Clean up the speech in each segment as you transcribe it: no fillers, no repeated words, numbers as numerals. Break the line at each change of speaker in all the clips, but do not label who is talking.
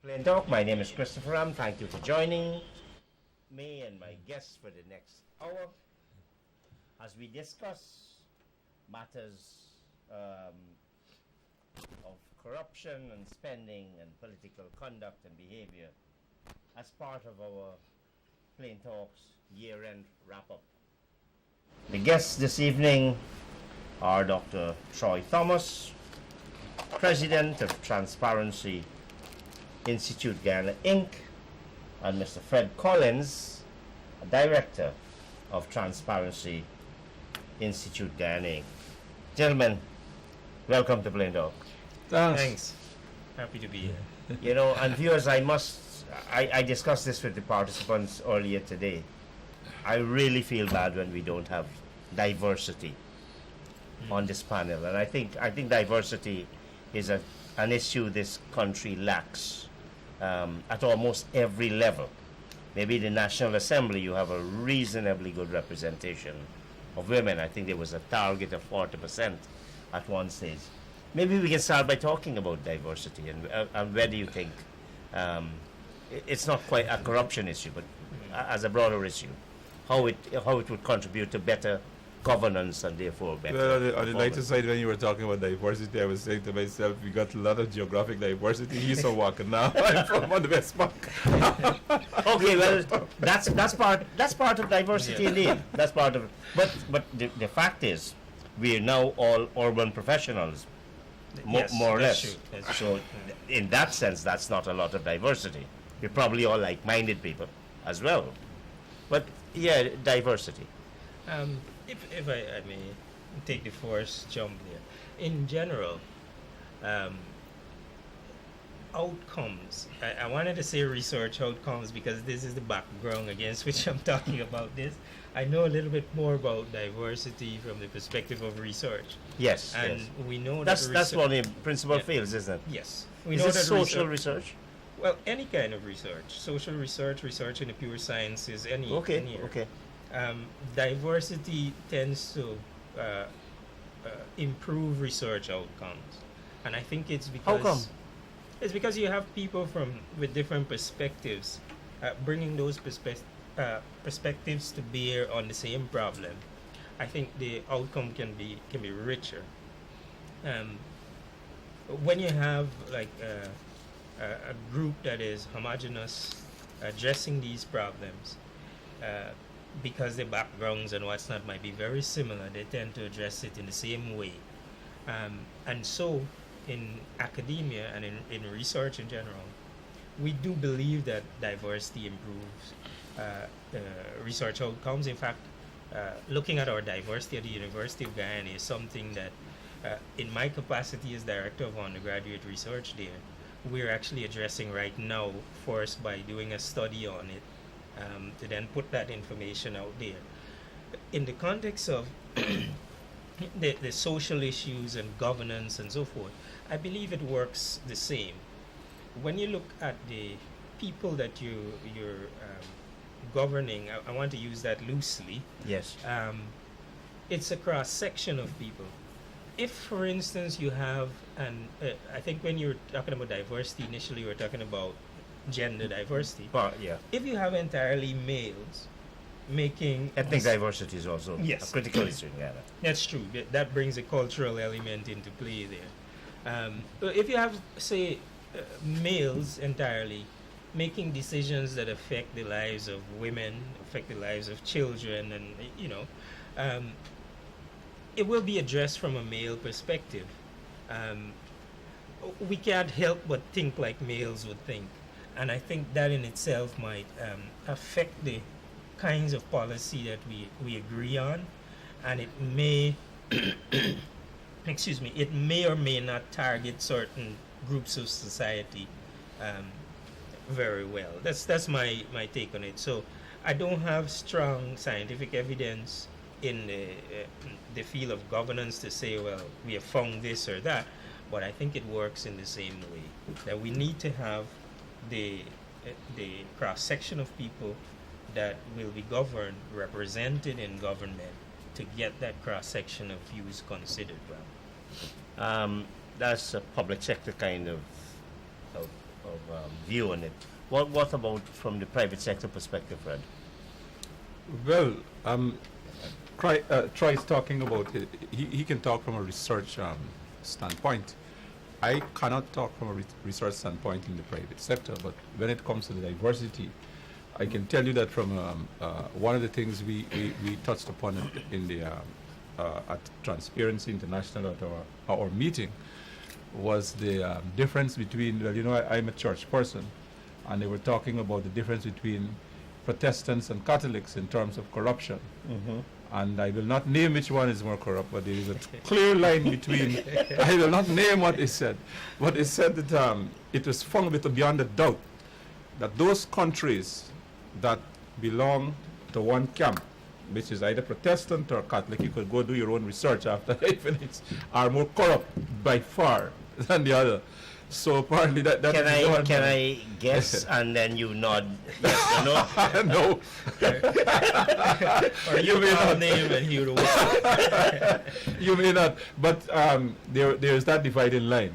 Plain Talk. My name is Christopher Ram. Thank you for joining me and my guests for the next hour as we discuss matters of corruption and spending and political conduct and behavior as part of our Plain Talks year-end wrap-up. The guests this evening are Dr. Troy Thomas, President of Transparency Institute Ghana Inc., and Mr. Fred Collins, Director of Transparency Institute Ghana Inc. Gentlemen, welcome to Plain Talk.
Thanks. Happy to be here.
You know, and viewers, I discussed this with the participants earlier today. I really feel bad when we don't have diversity on this panel, and I think diversity is an issue this country lacks at almost every level. Maybe the National Assembly, you have a reasonably good representation of women. I think there was a target of 40% at one stage. Maybe we can start by talking about diversity and where do you think it's not quite a corruption issue, but as a broader issue, how it would contribute to better governance and therefore better.
Well, on the lighter side, when you were talking about diversity, I was saying to myself, we got a lot of geographic diversity. He's from Walker now. I'm from on the West Bank.
Okay, well, that's part of diversity indeed. That's part of. But the fact is, we are now all urban professionals,
Yes,
more or
that's
less.
true, that's
So, in that sense, that's not a lot of diversity. We're probably all like-minded people as well. But yeah, diversity.
If I may take the first jump there. In general, outcomes. I wanted to say research outcomes because this is the background against which I'm talking about this. I know a little bit more about diversity from the perspective of research.
Yes,
And
yes.
we know
That's
that
one of the principal fields, isn't it?
Yes. We
Is
know
it
that
social research?
Well, any kind of research. Social research, research in the pure sciences, any
Okay,
area.
okay.
Diversity tends to improve research outcomes, and I think it's because
How come?
It's because you have people with different perspectives, bringing those perspectives to bear on the same problem. I think the outcome can be richer. When you have like a group that is homogeneous, addressing these problems. Because their backgrounds and what's not might be very similar, they tend to address it in the same way. And so, in academia and in research in general, we do believe that diversity improves research outcomes. In fact, looking at our diversity at the University of Guyana is something that, in my capacity as Director of Undergraduate Research there, we're actually addressing right now, first by doing a study on it, to then put that information out there. In the context of the social issues and governance and so forth, I believe it works the same. When you look at the people that you're governing, I want to use that loosely.
Yes.
It's a cross-section of people. If, for instance, you have, I think when you were talking about diversity initially, you were talking about gender diversity.
Yeah.
If you have entirely males making
Ethnic diversity is also
Yes.
a critical issue in Ghana.
That's true. That brings a cultural element into play there. But if you have, say, males entirely making decisions that affect the lives of women, affect the lives of children, and it will be addressed from a male perspective. We can't help but think like males would think. And I think that in itself might affect the kinds of policy that we agree on, and it may, it may or may not target certain groups of society very well. That's my take on it. So I don't have strong scientific evidence in the field of governance to say, well, we have found this or that, but I think it works in the same way, that we need to have the cross-section of people that will be governed, represented in government, to get that cross-section of views considered well.
That's a public sector kind of view on it. What about from the private sector perspective, Fred?
Well, Troy is talking about it. He can talk from a research standpoint. I cannot talk from a research standpoint in the private sector, but when it comes to the diversity, I can tell you that from one of the things we touched upon in the at Transparency International at our meeting was the difference between, well, you know, I'm a church person, and they were talking about the difference between Protestants and Catholics in terms of corruption.
Mm-hmm.
And I will not name which one is more corrupt, but there is a clear line between, I will not name what is said, but it said that it was found beyond a doubt that those countries that belong to one camp, which is either Protestant or Catholic, you could go do your own research after I finish, are more corrupt by far than the other. So apparently that
Can I guess and then you nod yes or no?
No.
Or you may not name and he would
You may not, but there's that dividing line.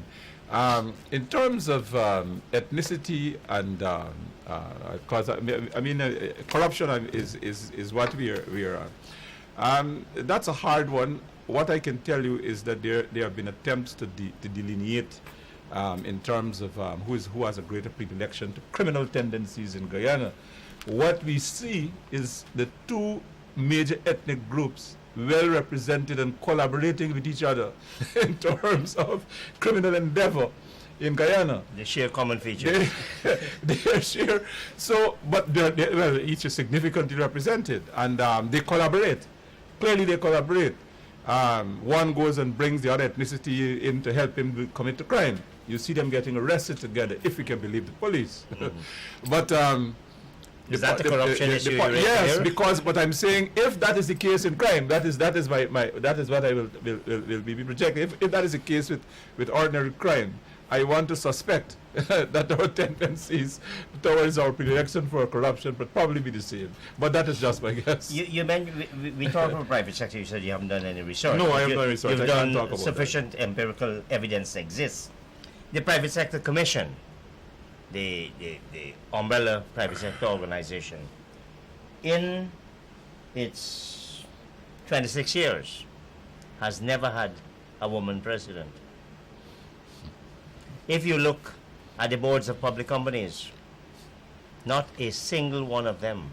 In terms of ethnicity and because corruption is what we are on. That's a hard one. What I can tell you is that there have been attempts to delineate in terms of who has a greater predilection to criminal tendencies in Guyana. What we see is the two major ethnic groups well represented and collaborating with each other in terms of criminal endeavor in Guyana.
The sheer common features.
They share. So, but well, each is significantly represented, and they collaborate. Clearly, they collaborate. One goes and brings the other ethnicity in to help him commit a crime. You see them getting arrested together, if we can believe the police.
Mm-hmm.
But
is that the corruption issue?
Yes, because. But I'm saying, if that is the case in crime, that is what I will be projecting. If that is the case with ordinary crime, I want to suspect that our tendencies towards our predilection for corruption would probably be the same. But that is just my guess.
You mentioned we talked about private sector. You said you haven't done any research.
No, I haven't done research.
You've
I can't
done
talk about
sufficient empirical evidence exists. The Private Sector Commission, the umbrella private sector organization, in its 26 years, has never had a woman president. If you look at the boards of public companies, not a single one of them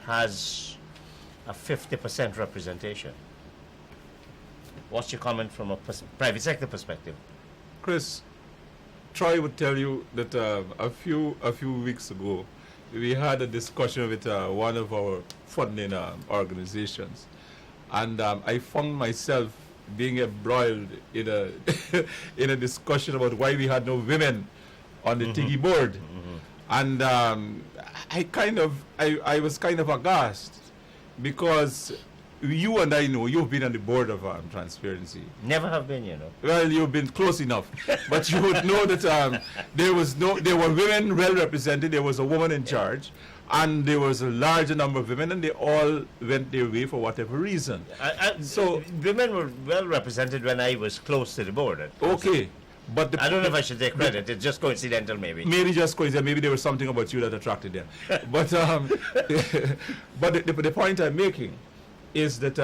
has a 50% representation. What's your comment from a private sector perspective?
Chris, Troy would tell you that a few weeks ago, we had a discussion with one of our funding organizations, and I found myself being embroiled in a in a discussion about why we had no women on the TIGI board, and I was kind of aghast because you and I know you've been on the board of Transparency.
Never have been, you know.
Well, you've been close enough, but you would know that there were women well represented. There was a woman in charge, and there was a large number of women, and they all went their way for whatever reason.
So women were well represented when I was close to the board.
Okay, but
I don't know if I should take credit. It's just coincidental, maybe.
Maybe just coincidental. Maybe there was something about you that attracted them. But but the point I'm making is that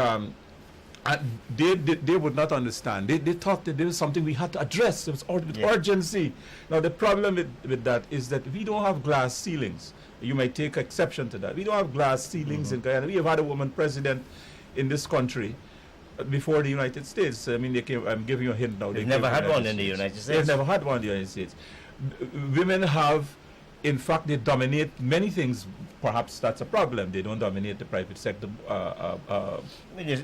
they would not understand. They thought that there was something we had to address. There was urgency. Now the problem with that is that we don't have glass ceilings. You might take exception to that. We don't have glass ceilings in Guyana. We have had a woman president in this country before the United States. I mean, I'm giving you a hint now.
They've never had one in the United States.
They've never had one in the United States. Women have, in fact, they dominate many things. Perhaps that's a problem. They don't dominate the private sector.
Are they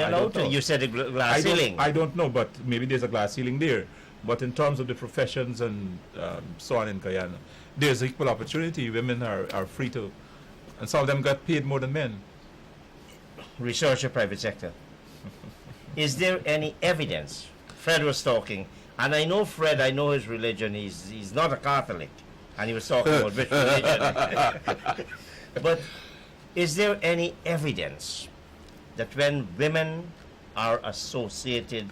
allowed to? You said a glass ceiling.
I don't know, but maybe there's a glass ceiling there. But in terms of the professions and so on in Guyana, there's equal opportunity. Women are free to, and some of them got paid more than men.
Research of private sector. Is there any evidence? Fred was talking, and I know Fred, I know his religion. He's not a Catholic, and he was talking about which religion. But is there any evidence that when women are associated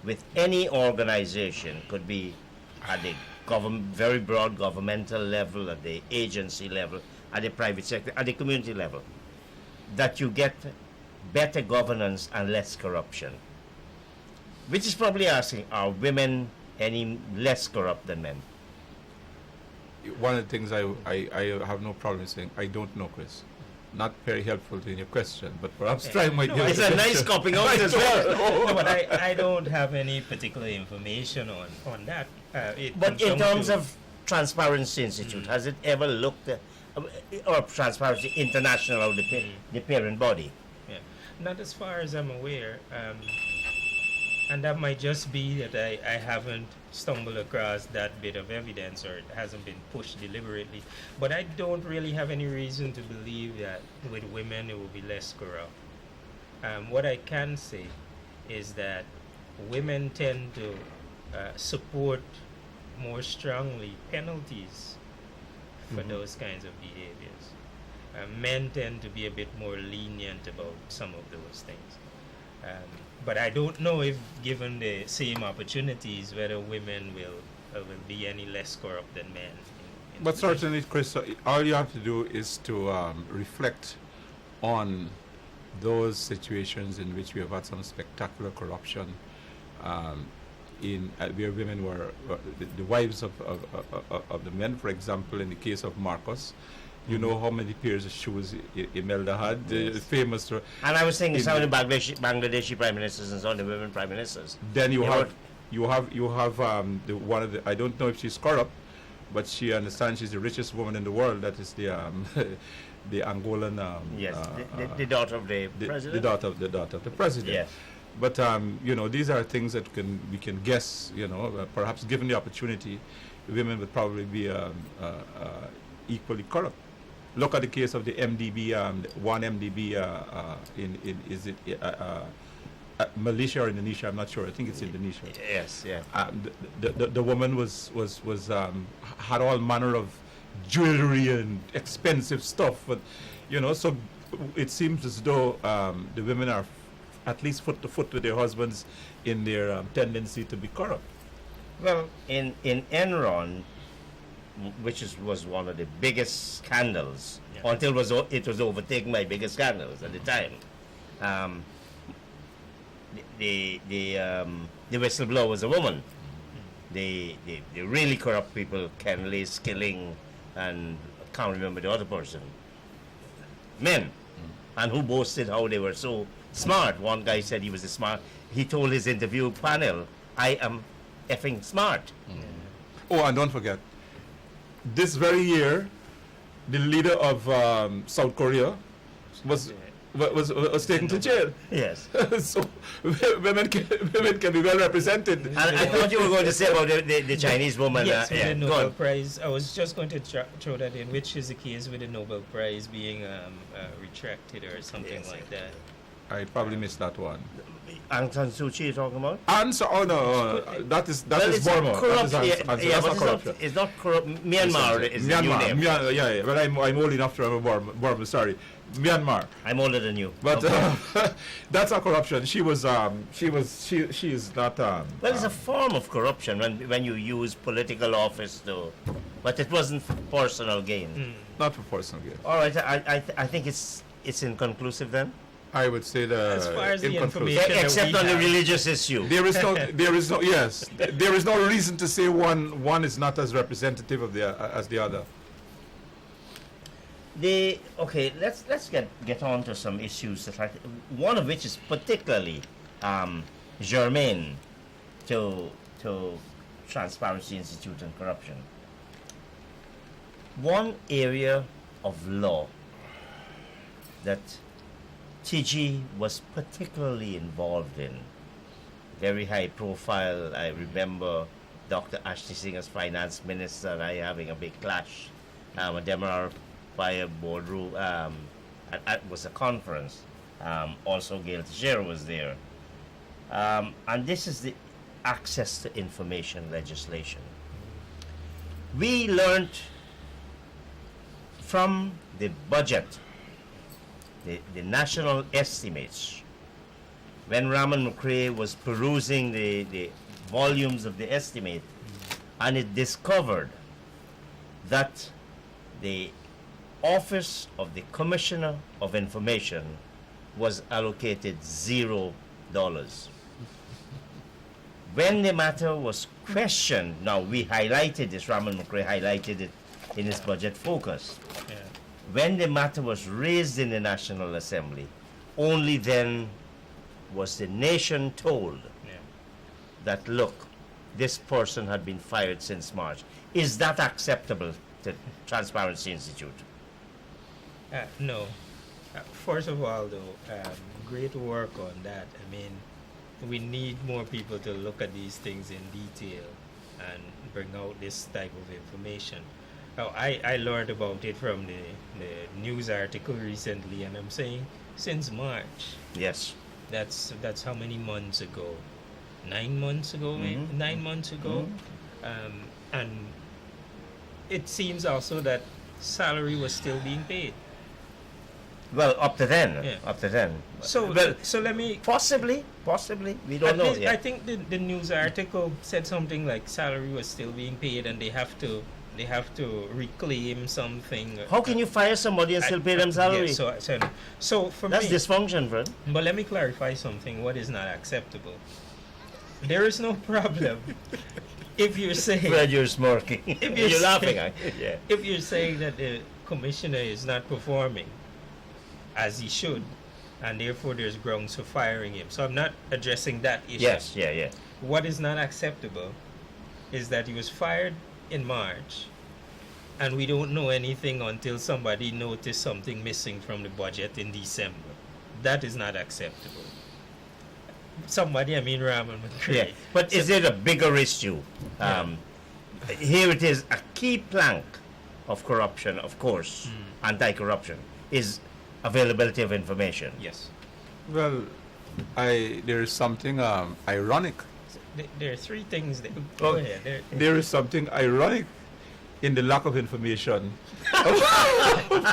with any organization, could be at the very broad governmental level, at the agency level, at the private sector, at the community level, that you get better governance and less corruption. Which is probably asking, are women any less corrupt than men?
One of the things I have no problem saying, I don't know, Chris. Not very helpful in your question, but perhaps try might give
It's a nice coping out as well.
No, but I don't have any particular information on that.
But in terms of Transparency Institute, has it ever looked at, or Transparency International, or the parent body?
Yeah. Not as far as I'm aware. And that might just be that I haven't stumbled across that bit of evidence, or it hasn't been pushed deliberately. But I don't really have any reason to believe that with women it will be less corrupt. What I can say is that women tend to support more strongly penalties for those kinds of behaviors. Men tend to be a bit more lenient about some of those things. But I don't know if, given the same opportunities, whether women will be any less corrupt than men.
But certainly, Chris, all you have to do is to reflect on those situations in which we have had some spectacular corruption, where women were the wives of the men. For example, in the case of Marcos, you know how many pairs of shoes Imelda had, famous.
And I was thinking some of the Bangladeshi prime ministers and some of the women prime ministers.
Then you have the one of the, I don't know if she's corrupt, but she understands she's the richest woman in the world. That is the the Angolan.
Yes, the daughter of the president.
The daughter of the president.
Yes.
But you know, these are things that we can guess. You know, perhaps given the opportunity, women would probably be equally corrupt. Look at the case of the MDB, one MDB is it Malaysia or Indonesia? I'm not sure. I think it's Indonesia.
Yes, yeah.
The woman was had all manner of jewelry and expensive stuff, but you know, so it seems as though the women are at least foot to foot with their husbands in their tendency to be corrupt.
Well, in Enron, which was one of the biggest scandals, until it was overtaken by bigger scandals at the time. The whistleblower was a woman. The really corrupt people, Kenley, Skilling, and I can't remember the other person. Men, and who boasted how they were so smart. One guy said he was smart. He told his interview panel, "I am effing smart."
Oh, and don't forget, this very year, the leader of South Korea was taken to jail.
Yes.
So women can be well represented.
And I thought you were going to say about the Chinese woman.
Yes, with
yeah,
the Nobel Prize. I was just going to throw that in, which is the case with the Nobel Prize being retracted or something like that.
I probably missed that one.
Aung San Suu Kyi you're talking about?
That is
Well, it's
Burma.
corrupt,
That's not corruption.
it's not corrupt. Myanmar is the new name.
Myanmar, yeah. But I'm old enough to remember Burma. Sorry, Myanmar.
I'm older than you.
But
Okay.
that's not corruption. She is not.
Well, it's a form of corruption when you use political office to, but it wasn't for personal gain.
Not for personal gain.
All right, I think it's inconclusive then.
I would say that
As far as the
inconclusive.
information-
Except
we
on the
have-
religious issue.
There is no reason to say one is not as representative of as the other.
Okay, let's get on to some issues that one of which is particularly germane to Transparency Institute and corruption. One area of law that TG was particularly involved in, very high profile. I remember Dr. Ashley Singh as finance minister and I having a big clash at Demerara Fire boardroom. It was a conference. Also, Gail Teixeira was there. And this is the access to information legislation. We learned from the budget, the national estimates, when Raman McRae was perusing the volumes of the estimate, and it discovered that the Office of the Commissioner of Information was allocated $0. When the matter was questioned, now we highlighted this, Raman McRae highlighted it in his budget focus.
Yeah.
When the matter was raised in the National Assembly, only then was the nation told
Yeah.
that, look, this person had been fired since March. Is that acceptable to Transparency Institute?
No. First of all, though, great work on that. I mean, we need more people to look at these things in detail and bring out this type of information. Now, I learned about it from the news article recently, and I'm saying since March.
Yes.
That's how many months ago? 9 months ago, maybe?
Mhm.
9 months ago. And it seems also that salary was still being paid.
Well, up to then.
Yeah.
Up to then.
So,
well,
so let me.
possibly. We don't
At
know
least
yet.
I think the news article said something like salary was still being paid, and they have to reclaim something.
How can you fire somebody and still pay them salary?
Yeah, so for
That's
me.
dysfunction, friend.
But let me clarify something. What is not acceptable? There is no problem if you're saying.
Fred, you're smirking.
If
You're laughing.
saying-
Yeah.
If you're saying that the commissioner is not performing as he should, and therefore there's grounds for firing him. So I'm not addressing that issue.
Yes. Yeah.
What is not acceptable is that he was fired in March, and we don't know anything until somebody noticed something missing from the budget in December. That is not acceptable. Somebody, I mean Raman McCray.
Yeah. But is there a bigger issue? Here it is. A key plank of corruption, of course, anti-corruption, is availability of information.
Yes.
Well, there is something ironic.
There are three things that.
Oh,
Go ahead.
There is something ironic in the lack of information of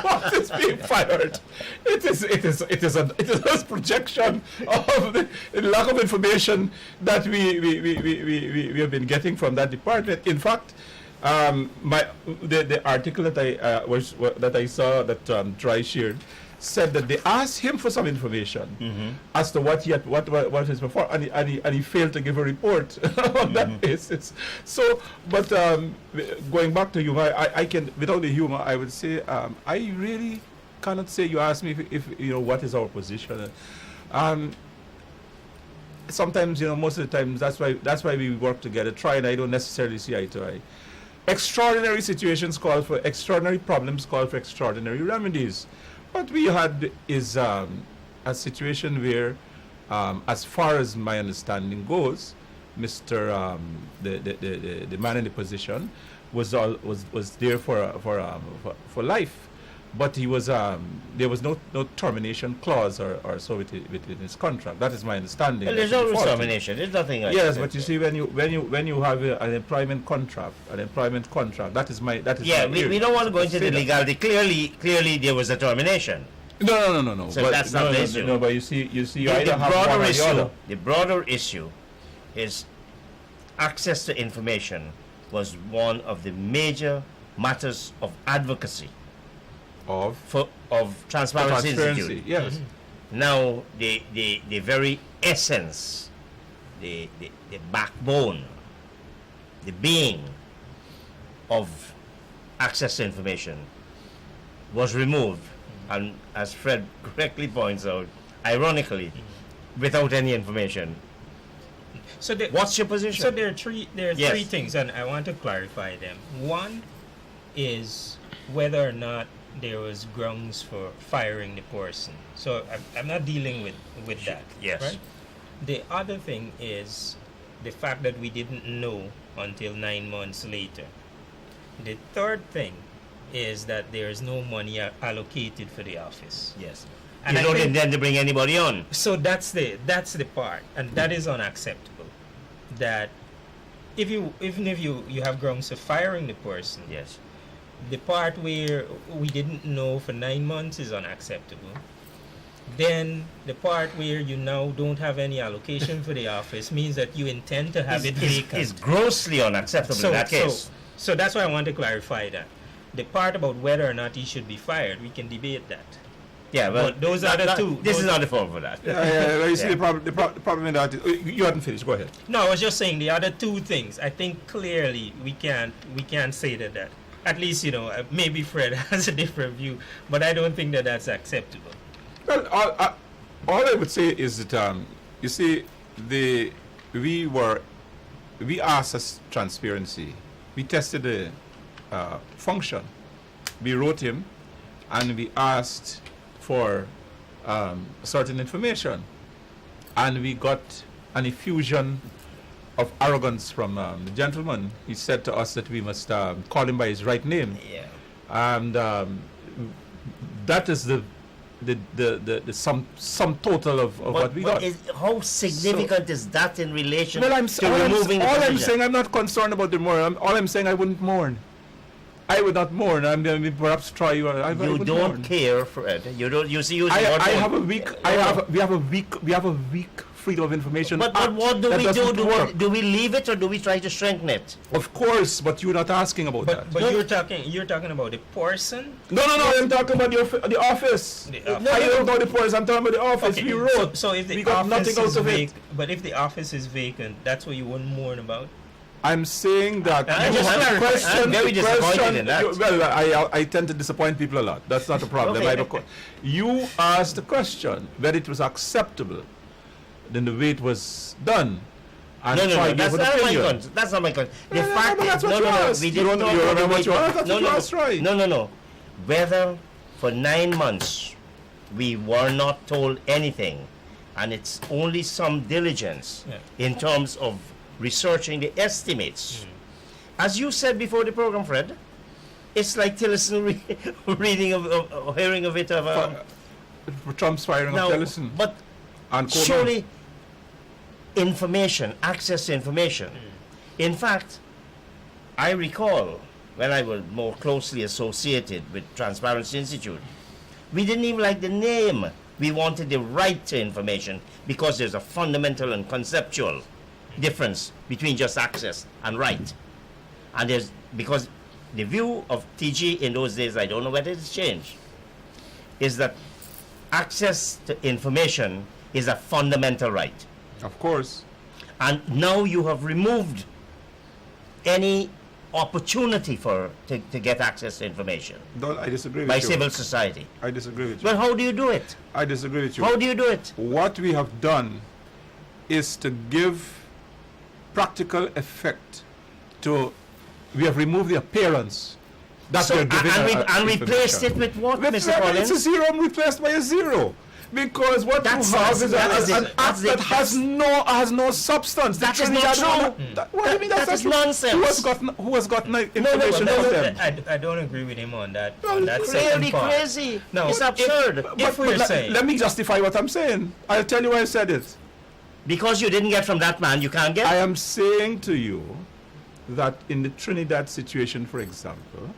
what is being fired. It is a projection of the lack of information that we have been getting from that department. In fact, the article that I saw that Troy shared said that they asked him for some information as to what is before, and he failed to give a report on that basis. So, but going back to humor, I can, without the humor, I would say I really cannot say. You asked me if you know what is our position. Sometimes, most of the times, that's why we work together. Troy and I don't necessarily see eye to eye. Extraordinary situations call for extraordinary problems, call for extraordinary remedies. What we had is a situation where, as far as my understanding goes, Mr. The man in the position was there for life, but he was there was no termination clause or so within his contract. That is my understanding.
Well, there's always termination. There's nothing like
Yes,
that.
but you see, when you have an employment contract, that is my
Yeah,
my
we don't want to go
area.
into
Say
the
that.
legality. Clearly, there was a termination.
No.
So
But
that's not the issue.
No, but you see, you
The
either have one
broader
or the
issue.
other.
The broader issue is access to information was one of the major matters of advocacy
Of
of Transparency Institute.
yes.
Now, the very essence, the backbone, the being of access to information was removed, and as Fred correctly points out, ironically, without any information.
So the,
What's your position?
So there are three
Yes.
things, and I want to clarify them. One is whether or not there was grounds for firing the person. So I'm not dealing with that.
Yes.
Right? The other thing is the fact that we didn't know until 9 months later. The third thing is that there is no money allocated for the office.
Yes.
And
You
I
don't
think-
intend to bring anybody on.
So that's the part, and that is unacceptable. That even if you have grounds for firing the person,
Yes.
the part where we didn't know for 9 months is unacceptable. then the part where you now don't have any allocation for the office means that you intend to have it vacant.
Is grossly unacceptable in that case.
So that's why I want to clarify that. The part about whether or not he should be fired, we can debate that.
Yeah, well,
But those are the two.
This
those-
is not the form for that.
You see,
Yeah.
the problem in that is, you hadn't finished. Go ahead.
No, I was just saying the other two things. I think clearly we can't say that. At least maybe Fred has a different view, but I don't think that that's acceptable.
Well, all I would say is that you see, we asked as transparency. We tested the function. We wrote him, and we asked for certain information, and we got an effusion of arrogance from the gentleman. He said to us that we must call him by his right name,
Yeah.
and that is the sum total of what we got.
How significant is that in relation
Well,
to removing the
all I'm
provision?
saying, I'm not concerned about the mourn. All I'm saying, I wouldn't mourn. I would not mourn. I mean, perhaps try. I
You
wouldn't
don't
mourn.
care for it. You don't. You see,
I have a weak. We have a weak freedom of information.
But
Act
what do
that
we do?
doesn't work.
Do we leave it or do we try to strengthen it?
Of course, but you're not asking about that.
But
No.
you're talking about the person.
No. I'm talking about the office.
The
I
office.
don't know the person. I'm talking about the office.
Okay,
We wrote.
so if the
we got
office
nothing out
is
of it.
but if the office is vacant, that's what you wouldn't mourn about.
I'm saying that
I
you
just
have
clarify.
question.
I'm very disappointed in that.
I tend to disappoint people a lot. That's not a problem.
Okay.
I have a you asked the question whether it was acceptable, then the way it was done. And
No.
Troy gave
That's
an
not my
opinion.
concern. That's not my concern. The
No,
fact
but
is,
that's what you asked.
we
You
didn't
don't-
talk
you
about
remember
the
what you
way-
asked? That's what you asked, Troy.
No. Whether for 9 months we were not told anything, and it's only some diligence
Yeah.
in terms of researching the estimates. As you said before the program, Fred, it's like Tillerson reading of hearing of it of
For Trump's firing
now,
of Tillerson.
but
And Coleman.
surely information, access to information. In fact, I recall when I was more closely associated with Transparency Institute, we didn't even like the name. We wanted the right to information because there's a fundamental and conceptual difference between just access and right. And there's, because the view of TG in those days, I don't know whether it's changed, is that access to information is a fundamental right.
Of course.
And now you have removed any opportunity to get access to information
I disagree with
by
you.
civil society.
I disagree with you.
Well, how do you do it?
I disagree with you.
How do you do it?
What we have done is to give practical effect to. We have removed the appearance that
So,
we're giving
and replaced it with what, Mr.
It's a
Collins?
zero replaced by a zero. Because what
That's-
you have is
that's
an
it.
act
That's it.
that has no substance.
That
The
is not
Trinidad
true.
one- what do you mean that's
That is
not true?
nonsense.
Who has gotten information from them?
I don't agree with him on that.
Well,
On that
Clearly
second part.
crazy.
No,
It's
if-
absurd.
If we're saying-
Let me justify what I'm saying. I'll tell you why I said it.
Because you didn't get from that man, you can't get.
I am saying to you that in the Trinidad situation, for example,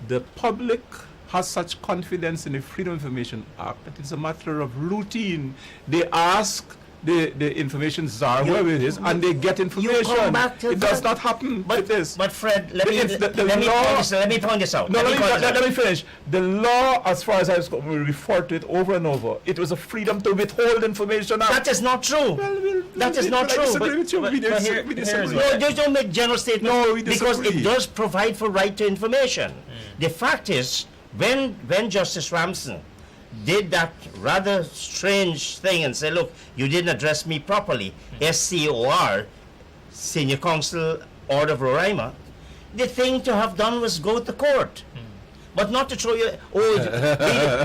the public has such confidence in the Freedom of Information Act that it's a matter of routine. They ask the information czar
You-
where it is, and they get information.
come back to
It does
that.
not happen with this.
But Fred, let
The-
me
it's the
let me
law-
point this out.
No,
Let me point this out.
let me finish. The law, as far as I was we referred to it over and over, it was a freedom to withhold information.
That is not true. That is not
I
disagree
disagree with you.
but-
We
but
disagree.
here-
We
here's
disagree.
what-
No, just don't make general statements.
No, we
because
disagree.
it does provide for right to information. The fact is, when Justice Ramson did that rather strange thing and said, look, you didn't address me properly, SCOR, Senior Counsel, Order of Roraima, the thing to have done was go to court. But not to throw you,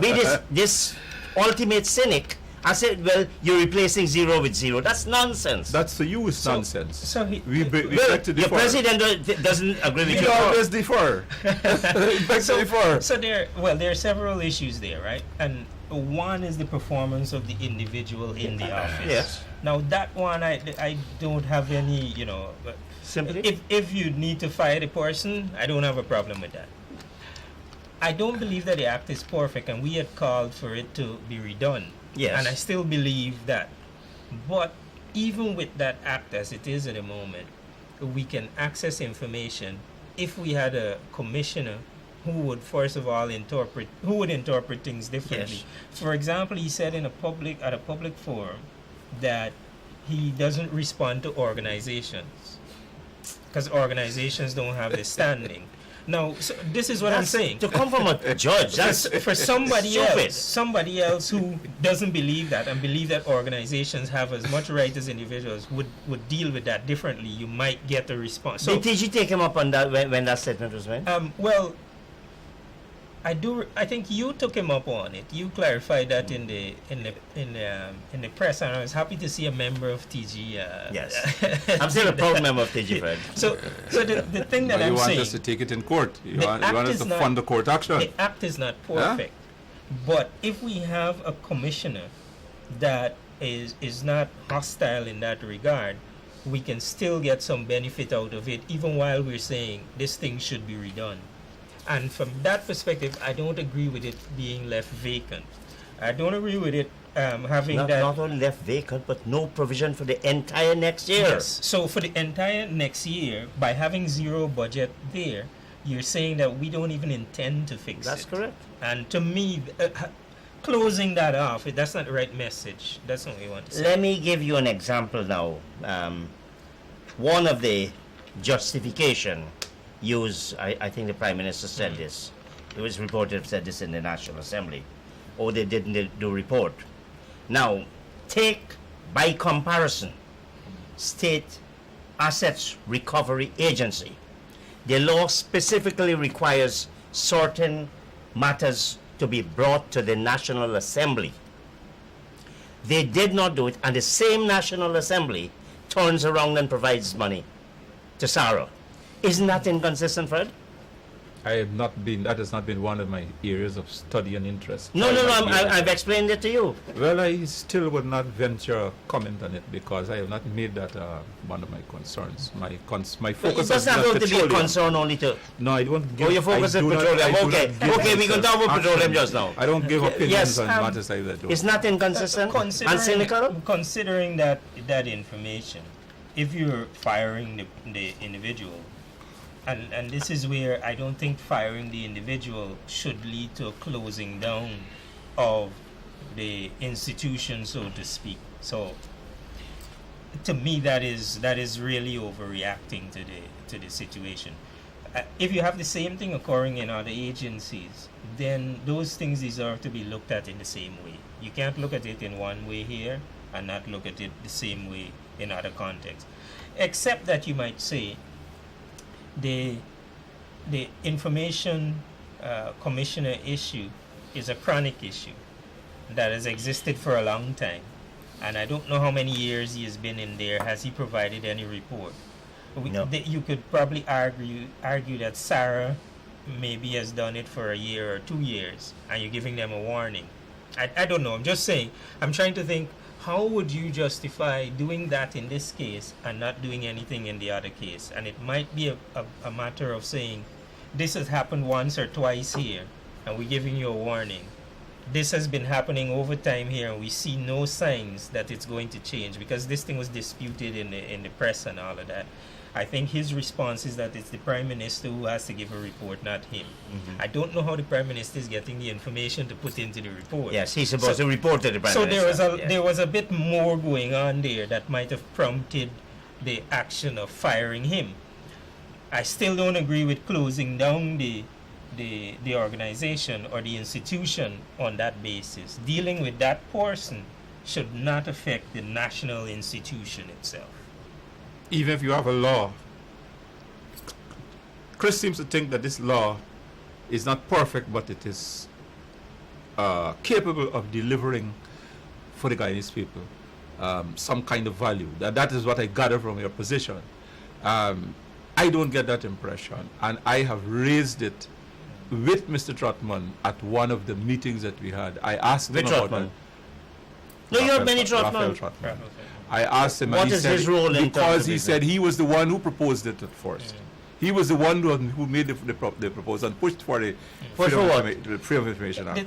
be this ultimate cynic. I said, well, you're replacing zero with zero. That's nonsense.
That's to you is nonsense.
So he,
We
well,
beg to
your
differ.
president doesn't agree with
We
you.
always differ. We beg to differ.
so there are several issues there, right? And one is the performance of the individual in the office.
Yes.
Now that one, I don't have any,
Simply?
if you need to fire the person, I don't have a problem with that. I don't believe that the act is perfect, and we had called for it to be redone.
Yes.
And I still believe that. But even with that act as it is at the moment, we can access information if we had a commissioner who would first of all interpret things differently.
Yes.
For example, he said at a public forum that he doesn't respond to organizations because organizations don't have the standing. Now, so this is what I'm saying.
To come from a judge, that's
For somebody
stupid.
somebody else who doesn't believe that and believe that organizations have as much right as individuals would deal with that differently. You might get a response. So,
Did TG take him up on that when that statement was made?
well, I think you took him up on it. You clarified that in the press, and I was happy to see a member of TG.
Yes, I'm still a proud member of TG, Fred.
So the thing that
But
I'm
you want
saying,
us to take it in court. You
The
want
act
us
is
to
not-
fund the court action.
the act is not perfect, but if we have a commissioner that is not hostile in that regard, we can still get some benefit out of it, even while we're saying this thing should be redone. And from that perspective, I don't agree with it being left vacant. I don't agree with it having
Not,
that.
not only left vacant, but no provision for the entire next year.
Yes. So for the entire next year, by having zero budget there, you're saying that we don't even intend to fix
That's
it.
correct.
And to me, closing that off, that's not the right message. That's not what we want to say.
Let me give you an example now. One of the justification used, I think the Prime Minister said this. It was reported, said this in the National Assembly. Or they didn't do report. Now, take by comparison, State Assets Recovery Agency. The law specifically requires certain matters to be brought to the National Assembly. They did not do it, and the same National Assembly turns around and provides money to Sarah. Isn't that inconsistent, Fred?
That has not been one of my areas of study and interest.
No, I've explained it to you.
Well, I still would not venture a comment on it because I have not made that one of my concerns. My
It
focus
doesn't
is
have to be a
petroleum.
concern only to...
No, I don't give...
Oh, your focus
I
is
do not-
petroleum.
I do
Okay,
not give
okay, we can talk about
myself
petroleum
action.
just now.
I don't give opinions
Yes,
on matters like that.
It's not inconsistent and cynical?
Considering that information, if you're firing the individual, and this is where I don't think firing the individual should lead to a closing down of the institution, so to speak. So, to me, that is really overreacting to the situation. If you have the same thing occurring in other agencies, then those things deserve to be looked at in the same way. You can't look at it in one way here and not look at it the same way in other contexts. Except that you might say the information commissioner issue is a chronic issue that has existed for a long time. And I don't know how many years he has been in there. Has he provided any report?
No.
You could probably argue that Sarah maybe has done it for a year or 2 years, and you're giving them a warning. I don't know. I'm just saying. I'm trying to think, how would you justify doing that in this case and not doing anything in the other case? And it might be a matter of saying, this has happened once or twice here, and we're giving you a warning. This has been happening over time here, and we see no signs that it's going to change, because this thing was disputed in the press and all of that. I think his response is that it's the Prime Minister who has to give a report, not him.
Mm-hmm.
I don't know how the Prime Minister is getting the information to put into the report.
Yes, he's supposed to report to the Prime
So
Minister.
there was a bit more going on there that might have prompted the action of firing him. I still don't agree with closing down the organization or the institution on that basis. Dealing with that person should not affect the national institution itself.
Even if you have a law, Chris seems to think that this law is not perfect, but it is capable of delivering for the Guyanese people some kind of value. That is what I gather from your position. I don't get that impression, and I have raised it with Mr. Trotman at one of the meetings that we had. I asked him
With
about
Trotman?
that.
No, you have many
Raphael
Trotman.
I asked him,
What
and he
is
said,
his role in terms
because
of
he
business?
said he was the one who proposed it at first. He was the one who made the proposal and pushed for the Freedom of Information Act.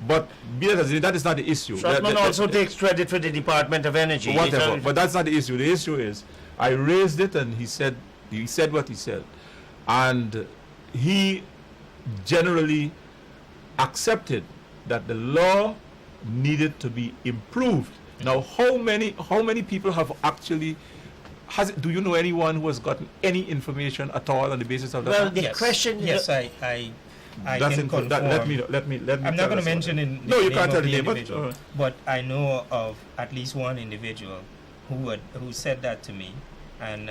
But that is not the issue.
Trotman also takes credit for the Department of Energy.
Whatever, but that's not the issue. The issue is, I raised it and he said what he said. And he generally accepted that the law needed to be improved. Now, how many people have actually... do you know anyone who has gotten any information at all on the basis of that?
Well, the question...
Yes, I can confirm.
Let me
I'm not going to mention in
no, you can't tell
the
the name,
individual, but I know of at least one individual who said that to me, and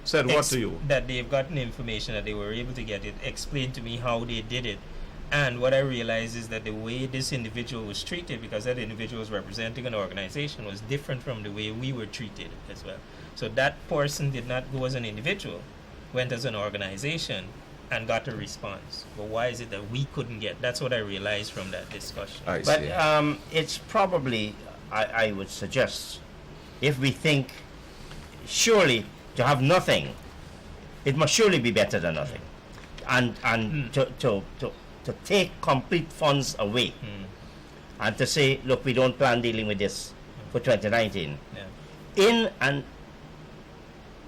said what to you?
That they've gotten information, that they were able to get it, explained to me how they did it. And what I realized is that the way this individual was treated, because that individual was representing an organization, was different from the way we were treated as well. So that person did not go as an individual, went as an organization, and got a response. But why is it that we couldn't get? That's what I realized from that discussion.
But it's probably, I would suggest, if we think, surely to have nothing, it must surely be better than nothing. And to take complete funds away and to say, look, we don't plan dealing with this for 2019.
Yeah.
In an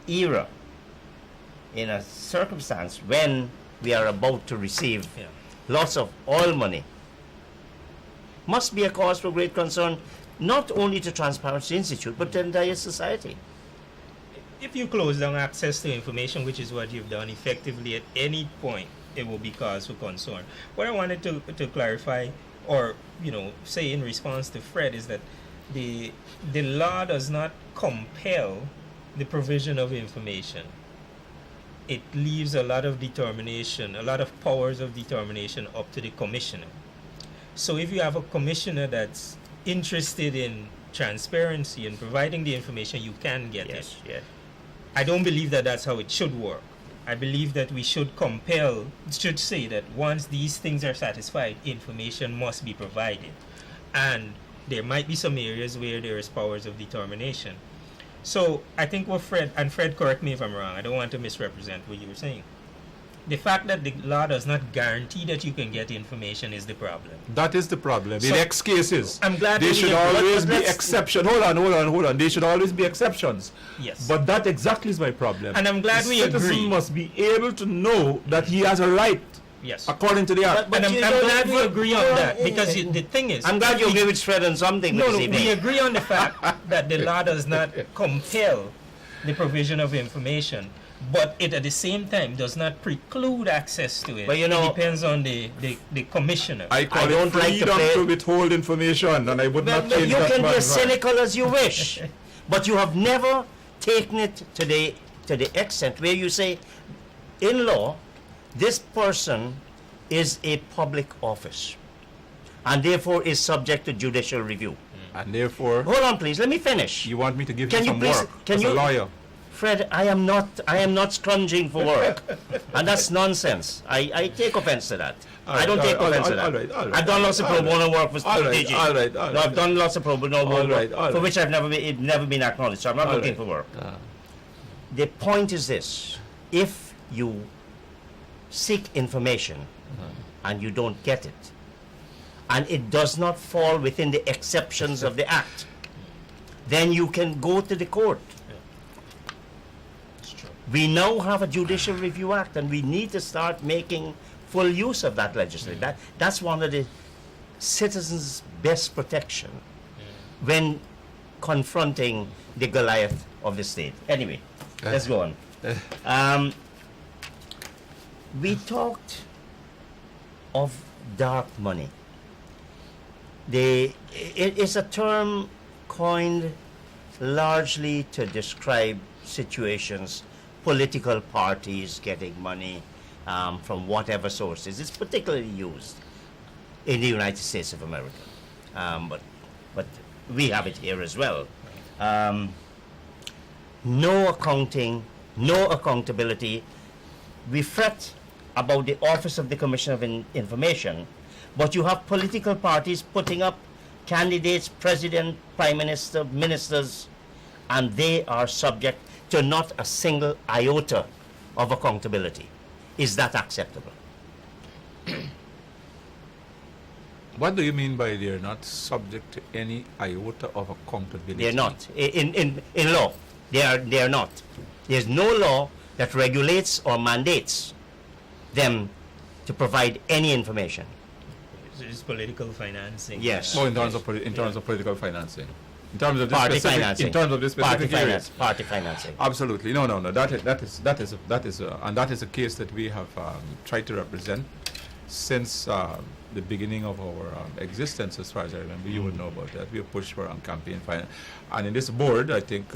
era, in a circumstance when we are about to receive lots of oil money, must be a cause for great concern, not only to Transparency Institute, but to the entire society.
If you close down access to information, which is what you've done effectively at any point, it will be cause for concern. What I wanted to clarify, or say in response to Fred, is that the law does not compel the provision of information. It leaves a lot of determination, a lot of powers of determination up to the commissioner. So if you have a commissioner that's interested in transparency and providing the information, you can get it.
Yes.
I don't believe that that's how it should work. I believe that we should say that once these things are satisfied, information must be provided. And there might be some areas where there is powers of determination. So I think what Fred, correct me if I'm wrong, I don't want to misrepresent what you were saying. The fact that the law does not guarantee that you can get information is the problem.
That is the problem.
So,
in X cases,
I'm glad
there should always be
let's-
exceptions. Hold on. There should always be exceptions.
Yes.
But that exactly is my problem.
And I'm glad
the
we
citizen
agree.
must be able to know that he has a right
Yes.
according to the act.
But
And
you
I'm
don't-
glad we agree on that,
Yeah.
because the thing is...
I'm glad you agree with Fred on something
No,
this
we
evening.
agree on the fact that the law does not compel the provision of information, but it at the same time does not preclude access to it.
But
it depends on the commissioner.
I call
I
it
don't like to
freedom
play-
to withhold information, and I would not
Well,
change
you
that
can be
man's
as
mind.
cynical as you wish, but you have never taken it to the extent where you say, in law, this person is a public office, and therefore is subject to judicial review.
And therefore,
Hold on, please. Let me finish.
you want me to give
Can
you
you
some
please-
work
can
as a
you-
lawyer.
Fred, I am not scrounging for work, and that's nonsense. I take offense to that. I don't take offense to that.
all right.
I've done lots of pro bono work for
All right,
DG.
all right.
No, I've done lots of pro bono
All
work
right, all
for
right.
which I've never been acknowledged. So I'm not
All
looking
right.
for work. The point is this: if you seek information and you don't get it, and it does not fall within the exceptions of the act, then you can go to the court.
It's true.
We now have a Judicial Review Act, and we need to start making full use of that legislation. That's one of the citizens' best protection when confronting the Goliath of the state. Anyway, let's go on. We talked of dark money. It is a term coined largely to describe situations, political parties getting money from whatever sources. It's particularly used in the United States of America, but we have it here as well. No accounting, no accountability. We fret about the Office of the Commissioner of Information, but you have political parties putting up candidates, president, prime minister, ministers, and they are subject to not a single iota of accountability. Is that acceptable?
What do you mean by they're not subject to any iota of accountability?
They're not. In law, they are not. There's no law that regulates or mandates them to provide any information.
It's political financing.
Yes.
Oh, in terms of political financing. In terms of this
Party
specific,
financing.
in terms of this specific areas.
Party financing.
Absolutely, no. That is a case that we have tried to represent since the beginning of our existence. As far as I remember, you would know about that. We have pushed for campaign finance, and in this board, I think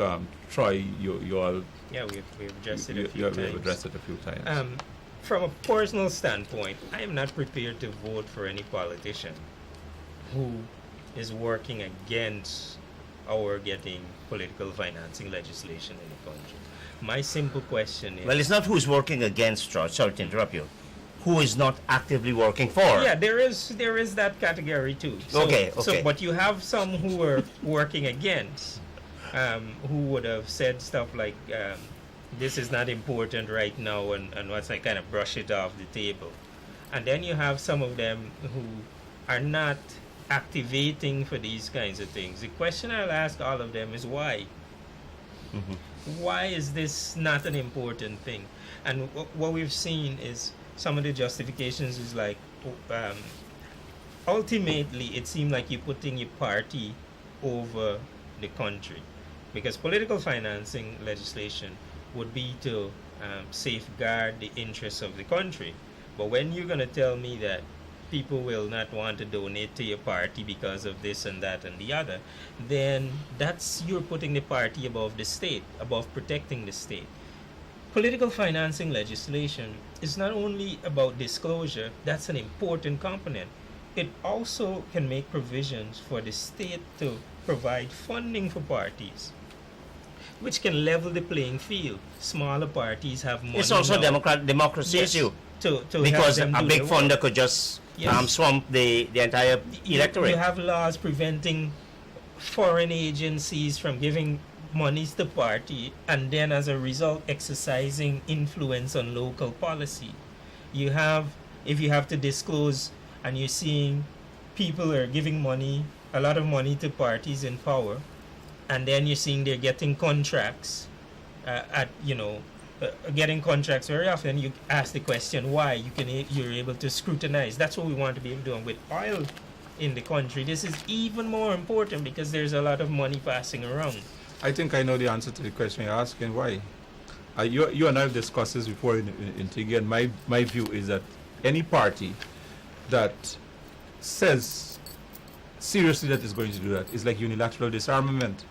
Troy, you all
we've addressed it a
you
few
have
times.
addressed it a few times.
From a personal standpoint, I am not prepared to vote for any politician who is working against our getting political financing legislation in the country. My simple question is...
Well, it's not who's working against, Troy. Sorry to interrupt you. Who is not actively working for?
Yeah, there is that category too.
Okay.
So, but you have some who are working against, who would have said stuff like, this is not important right now, and once I kind of brush it off the table. And then you have some of them who are not activating for these kinds of things. The question I'll ask all of them is why? Why is this not an important thing? And what we've seen is some of the justifications is like, ultimately it seemed like you're putting your party over the country, because political financing legislation would be to safeguard the interests of the country. But when you're going to tell me that people will not want to donate to your party because of this and that and the other, then you're putting the party above the state, above protecting the state. Political financing legislation is not only about disclosure, that's an important component. It also can make provisions for the state to provide funding for parties, which can level the playing field. Smaller parties have money.
It's also
now.
democracy
Yes,
issue.
to
Because
help them
a
do
big
their
funder
work.
could just
Yes.
swamp the entire electorate.
You have laws preventing foreign agencies from giving monies to party and then as a result exercising influence on local policy. You have, if you have to disclose and you're seeing people are giving money, a lot of money to parties in power, and then you're seeing they're getting contracts getting contracts very often, you ask the question why. You're able to scrutinize. That's what we want to be able to do. And with oil in the country, this is even more important because there's a lot of money passing around.
I think I know the answer to the question you're asking. Why? You and I have discussed this before in Tiggy, and my view is that any party that says seriously that is going to do that is like unilateral disarmament.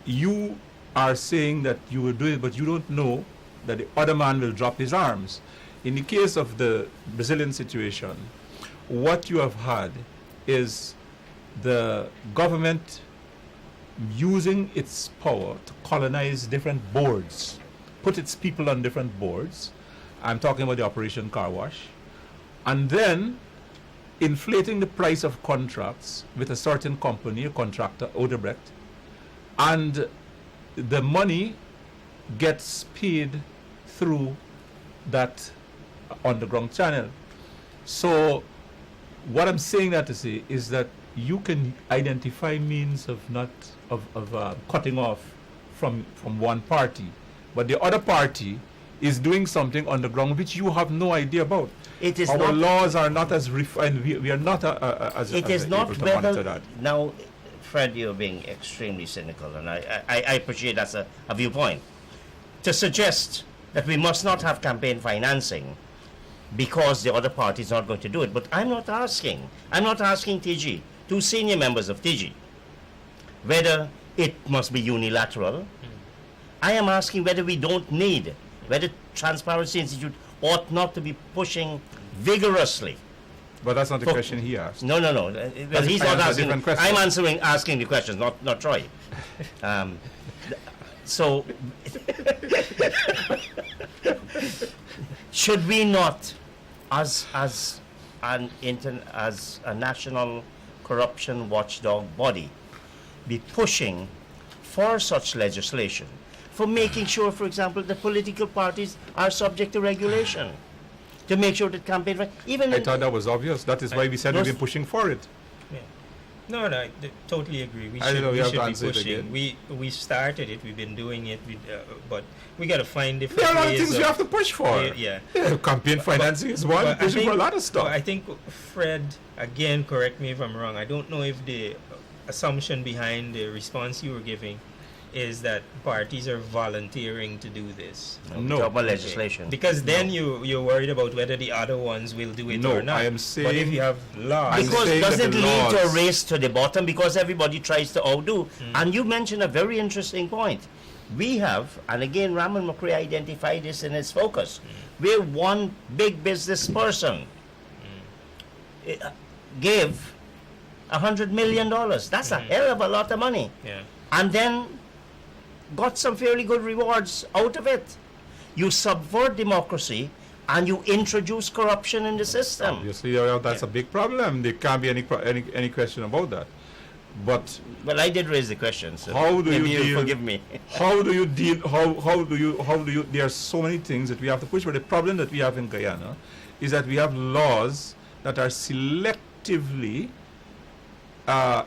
You are saying that you will do it, but you don't know that the other man will drop his arms. In the case of the Brazilian situation, what you have had is the government using its power to colonize different boards, put its people on different boards. I'm talking about the Operation Car Wash. And then inflating the price of contracts with a certain company, a contractor, Odebrecht, and the money gets paid through that underground channel. So what I'm saying that to say is that you can identify means of cutting off from one party, but the other party is doing something underground which you have no idea about.
It is
Our
not,
laws are not as refined. We are not as
it
as
is not
able to monitor
whether
that.
now, Fred, you're being extremely cynical, and I appreciate that's a viewpoint. To suggest that we must not have campaign financing because the other party is not going to do it. But I'm not asking TG, two senior members of TG, whether it must be unilateral. I am asking whether we don't need, whether Transparency Institute ought not to be pushing vigorously.
But that's not the question he asked.
No. Well,
That's
he's
a
not asking.
different question.
I'm asking the questions, not Troy. So, should we not, as a national corruption watchdog body, be pushing for such legislation? for making sure, for example, that political parties are subject to regulation, to make sure that campaign, even
I
in,
thought that was obvious. That is why we said we've been pushing for it.
Yeah. No, I totally agree. We
I don't
should,
know,
we
you have
should
to
be
answer it
pushing.
again.
We started it. We've been doing it. But we got to find different
There are a lot of
ways
things we have to push for.
Yeah.
Campaign financing is one.
But I
Pushing for a
think-
lot of stuff.
but I think Fred, again, correct me if I'm wrong. I don't know if the assumption behind the response you were giving is that parties are volunteering to do this.
No.
talk about
Okay.
legislation.
Because then you're worried about whether the other ones will do it
No,
or not.
I am
But if
saying-
you have laws,
I'm
Because
saying
does
that
it
the
lead to a
laws-
race to the bottom? Because everybody tries to outdo. And you mentioned a very interesting point. We have, and again, Raman McCray identified this in his focus. We're one big business person gave $100 million. That's a hell of a lot of money.
yeah.
And then got some fairly good rewards out of it. You subvert democracy and you introduce corruption in the system.
Obviously, that's
Yeah.
a big problem. There can't be any question about that. But
Well, I did raise the question, so
How do
maybe
you
you'll
deal-
forgive me.
how do you deal? How do you? There are so many things that we have to push. But the problem that we have in Guyana is that we have laws that are selectively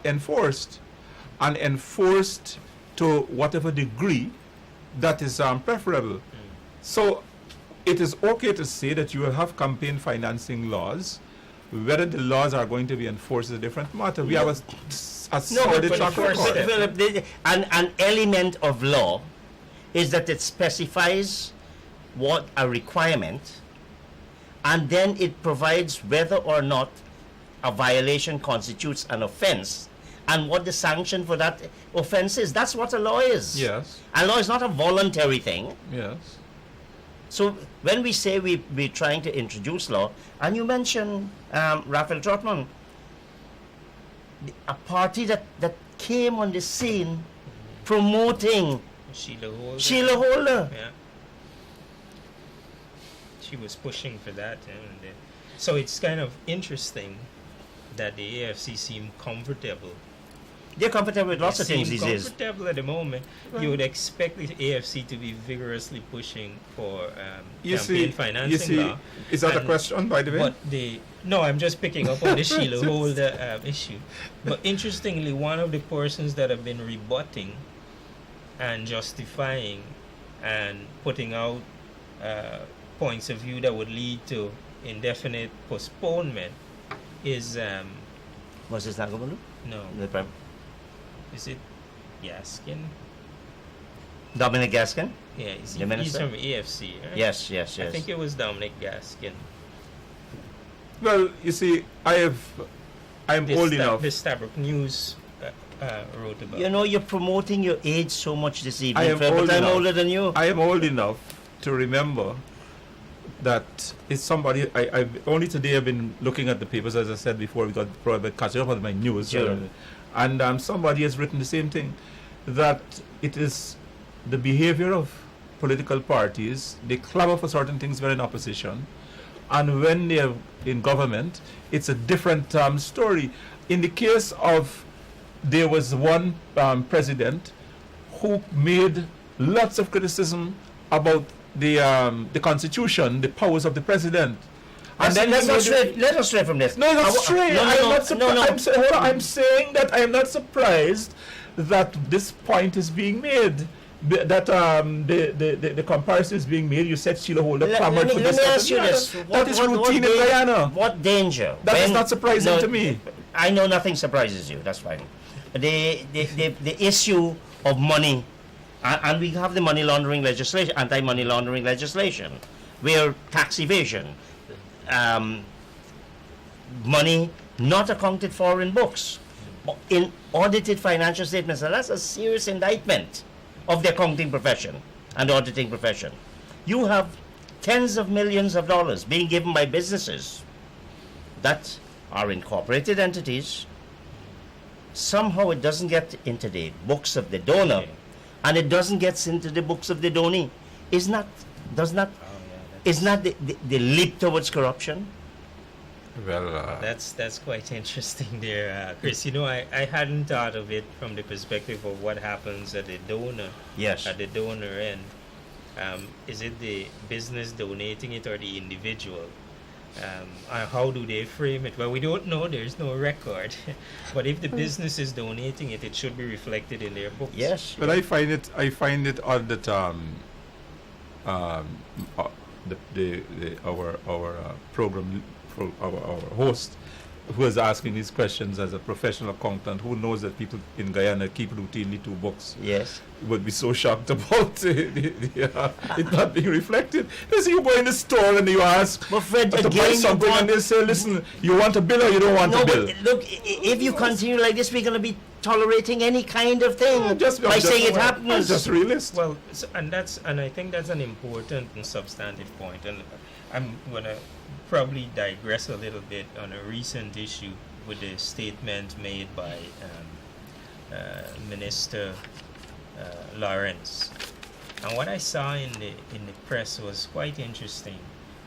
enforced, and enforced to whatever degree that is preferable. So it is okay to say that you will have campaign financing laws. Whether the laws are going to be enforced is a different matter. We have a
No,
solid
but
track
Philip,
record.
an element of law is that it specifies what a requirement, and then it provides whether or not a violation constitutes an offense, and what the sanction for that offense is. That's what a law is.
Yes,
A law is not a voluntary thing.
yes.
So when we say we're trying to introduce law, and you mentioned Raphael Trotman, a party that came on the scene promoting
Sheila Holder.
Sheila Holder.
Yeah. She was pushing for that. So it's kind of interesting that the AFC seemed comfortable.
They're comfortable with lots
They
of things
seem
these days.
comfortable at the moment. You would expect the AFC to be vigorously pushing for
You
campaign
see,
financing law.
is that a
And-
question, by the way?
But no, I'm just picking up on the Sheila Holder issue. But interestingly, one of the persons that have been rebutting and justifying and putting out points of view that would lead to indefinite postponement is
Was this Nagabalu?
no,
The Prime-
is it Gaskin?
Dominic Gaskin?
Yeah,
The
he's
minister?
from AFC, right?
Yes, yes,
I
yes.
think it was Dominic Gaskin.
Well, you see, I'm old enough.
The Stabrook News wrote about.
You know, you're promoting your age so much this evening,
I am
Fred,
old
but I'm
enough.
older than you.
I am old enough to remember that it's somebody. I've only today I've been looking at the papers, as I said before. We got probably catching up on my news,
Sure.
and somebody has written the same thing, that it is the behavior of political parties. They clamor for certain things when in opposition, and when they're in government, it's a different story. In the case of, there was one president who made lots of criticism about the constitution, the powers of the president.
Let's not stray from this.
No, not straight.
No,
I'm
no,
not
no, no.
I'm saying that I am not surprised that this point is being made. That the comparison is being made. You said Sheila Holder clamored for this.
Let me ask you
Yeah,
this.
that is routine in Guyana.
What danger?
That is
when-
not surprising
no,
to me.
I know nothing surprises you. That's fine. The issue of money, and we have the money laundering legislation, anti-money laundering legislation, where tax evasion, money not accounted for in books, in audited financial statements, and that's a serious indictment of the accounting profession and auditing profession. You have tens of millions of dollars being given by businesses that are incorporated entities. Somehow it doesn't get into the books of the donor,
Okay.
and it doesn't get into the books of the donee. Is not the leap towards corruption?
Well,
That's quite interesting there, Chris. You know, I hadn't thought of it from the perspective of what happens at the donor.
Yes.
At the donor end. Is it the business donating it or the individual? How do they frame it? Well, we don't know. There's no record. But if the business is donating it, it should be reflected in their books.
Yes.
but I find it odd that uh, our program our host who is asking these questions as a professional accountant who knows that people in Guyana keep routinely 2 books
Yes.
would be so shocked about it not being reflected. You see, you go in the store and you ask
But Fred,
to buy
again, you
something and
want...
they say, listen, you want a bill or you don't want
No,
a bill?
but look, if you continue like this, we're going to be tolerating any kind of thing
I'm
by saying it
I'm
happens.
just realist.
Well, and I think that's an important and substantive point. And I'm gonna probably digress a little bit on a recent issue with the statement made by Minister Lawrence. And what I saw in the press was quite interesting.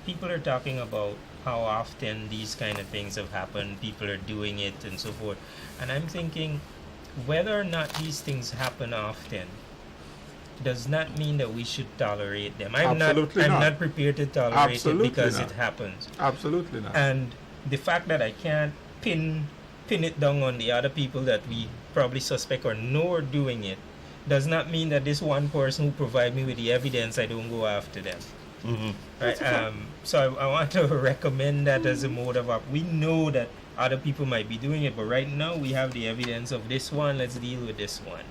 People are talking about how often these kind of things have happened, people are doing it and so forth. And I'm thinking, whether or not these things happen often does not mean that we should tolerate them. I'm
Absolutely not.
not prepared to tolerate
Absolutely
it because
not.
it happens.
Absolutely not.
And the fact that I can't pin it down on the other people that we probably suspect or know are doing it does not mean that this one person who provide me with the evidence, I don't go after them.
Mm-hmm.
Right? So I want to recommend that as a mode of we know that other people might be doing it, but right now we have the evidence of this one. Let's deal with this one.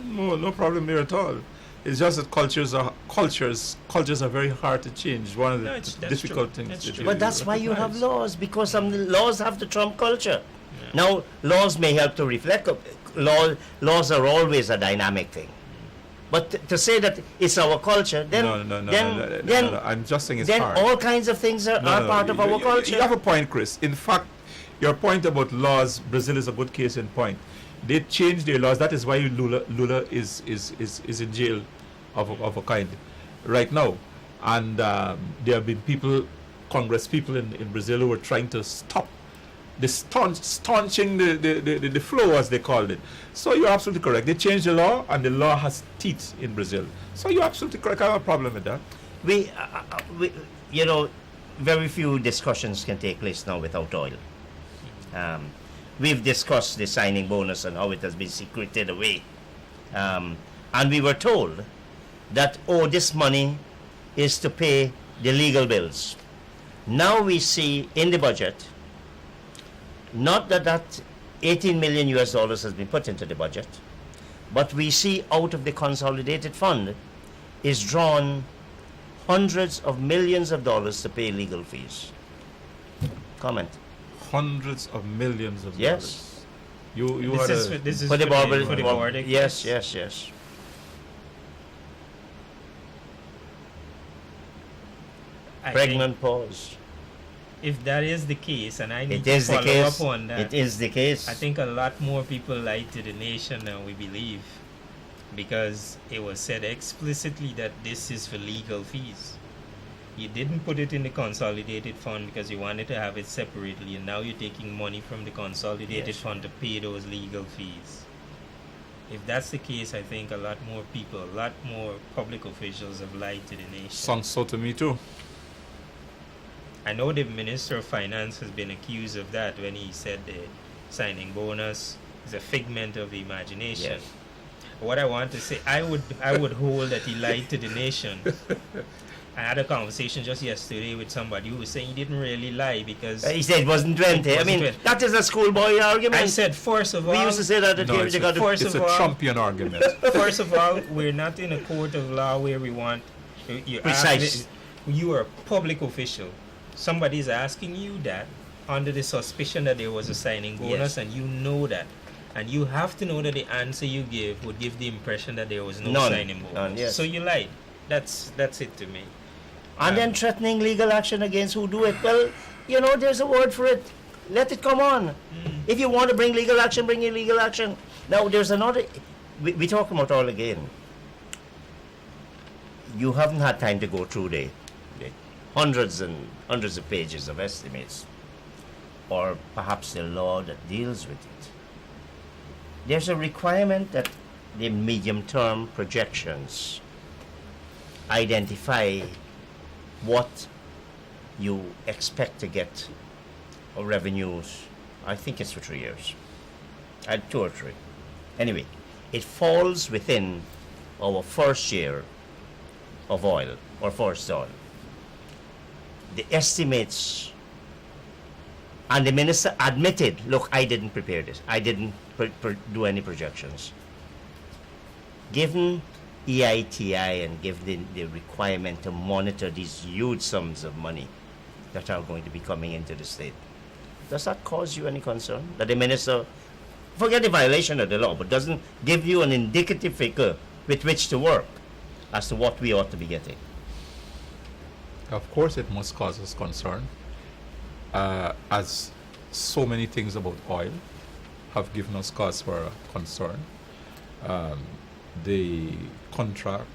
No problem there at all. It's just that cultures are very hard to change. One of the
That's
difficult
true.
things.
That's
to
true.
do.
But that's why you have
Recognize.
laws, because some laws have to trump culture.
Yeah.
Now, laws may help to reflect. Laws are always a dynamic thing. But to say that it's our culture, then
No, I'm just saying it's
then
hard.
all kinds of things are part of our culture.
You have a point, Chris. In fact, your point about laws, Brazil is a good case in point. They changed their laws. That is why Lula is in jail of a kind right now. And there have been Congress people in Brazil who were trying to stop the staunching the flow, as they called it. So you're absolutely correct. They changed the law, and the law has teeth in Brazil. So you're absolutely correct. I have a problem with that.
We, very few discussions can take place now without oil. We've discussed the signing bonus and how it has been secreted away. And we were told that, this money is to pay the legal bills. Now we see in the budget, not that 18 million US dollars has been put into the budget, but we see out of the consolidated fund is drawn hundreds of millions of dollars to pay legal fees. Comment.
Hundreds of millions of
Yes.
dollars. You
This
had
is
For the Barber.
for the Barber
Yes,
case.
yes.
I
Pregnant pause.
think if that is the case, and I need
It
to
is the
follow
case.
up on that,
It is the case.
I think a lot more people lied to the nation than we believe, because it was said explicitly that this is for legal fees. You didn't put it in the consolidated fund because you wanted to have it separately, and now you're taking money from the consolidated
Yes.
fund to pay those legal fees. If that's the case, I think a lot more people, a lot more public officials have lied to the nation.
sounds so to me too.
I know the Minister of Finance has been accused of that when he said the signing bonus is a figment of the imagination.
Yes.
What I want to say, I would hold that he lied to the nation. I had a conversation just yesterday with somebody who was saying he didn't really lie because
He said it wasn't 20.
It
I mean,
wasn't 20.
that is a schoolboy argument.
I said, first of all,
we used to say that at
No,
Cambridge.
it's
You got to-
First
it's
of
a
all-
Trumpian argument.
first of all, we're not in a court of law where we want you.
Precise.
You are a public official. Somebody's asking you that under the suspicion that there was a signing bonus,
Yes.
and you know that. And you have to know that the answer you give would give the impression that there was no
None.
signing bonus.
None, yes.
So you lied. That's it to me.
And then threatening legal action against who do it. Well, there's a word for it. Let it come on. If you want to bring legal action, bring your legal action. Now, there's another... We talk about all again. You haven't had time to go through the hundreds and hundreds of pages of estimates, or perhaps the law that deals with it. There's a requirement that the medium-term projections identify what you expect to get of revenues. I think it's for 3 years. 2 or 3. Anyway, it falls within our first year of oil, or first oil. The estimates, and the minister admitted, look, I didn't prepare this. I didn't do any projections. Given EITI and given the requirement to monitor these huge sums of money that are going to be coming into the state, does that cause you any concern? That the minister, forget the violation of the law, but doesn't give you an indicative figure with which to work as to what we ought to be getting?
Of course, it must cause us concern, as so many things about oil have given us cause for concern. The contract,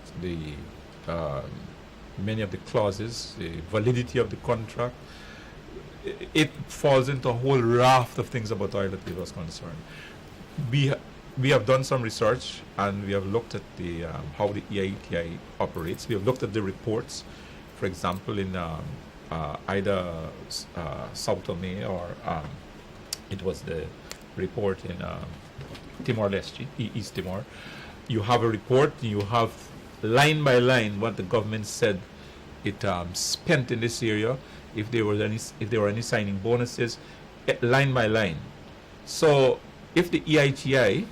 many of the clauses, the validity of the contract, it falls into a whole raft of things about oil that give us concern. We have done some research, and we have looked at how the EITI operates. We have looked at the reports. For example, in either Sao Tome or it was the report in Timor-Leste, East Timor. You have a report, you have line by line what the government said it spent in this area, if there were any signing bonuses, line by line. So if the EITI